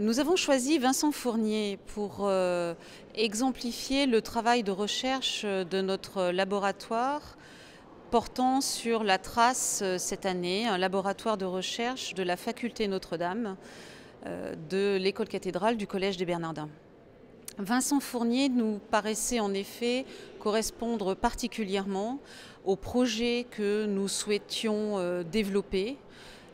Nous avons choisi Vincent Fournier pour exemplifier le travail de recherche de notre laboratoire portant sur la trace cette année, un laboratoire de recherche de la faculté Notre-Dame de l'école cathédrale du Collège des Bernardins. Vincent Fournier nous paraissait en effet correspondre particulièrement au projet que nous souhaitions développer,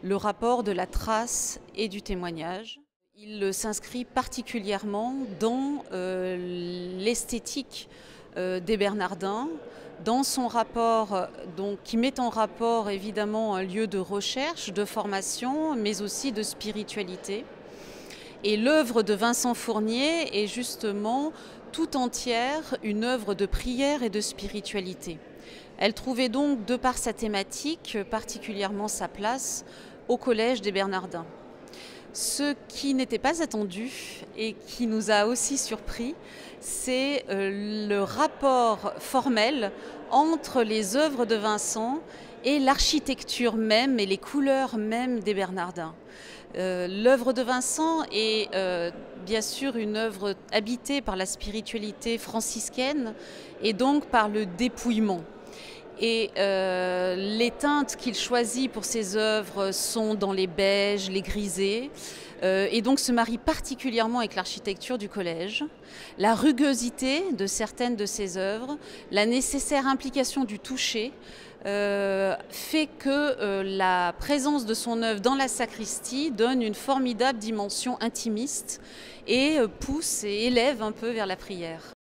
le rapport de la trace et du témoignage. Il s'inscrit particulièrement dans l'esthétique des Bernardins, dans son rapport, donc, qui met en rapport évidemment un lieu de recherche, de formation, mais aussi de spiritualité. Et l'œuvre de Vincent Fournier est justement tout entière une œuvre de prière et de spiritualité. Elle trouvait donc, de par sa thématique, particulièrement sa place au Collège des Bernardins. Ce qui n'était pas attendu et qui nous a aussi surpris, c'est le rapport formel entre les œuvres de Vincent et l'architecture même et les couleurs même des Bernardins. L'œuvre de Vincent est bien sûr une œuvre habitée par la spiritualité franciscaine et donc par le dépouillement. Et les teintes qu'il choisit pour ses œuvres sont dans les beiges, les grisés, et donc se marient particulièrement avec l'architecture du collège. La rugosité de certaines de ses œuvres, la nécessaire implication du toucher, fait que la présence de son œuvre dans la sacristie donne une formidable dimension intimiste et pousse et élève un peu vers la prière.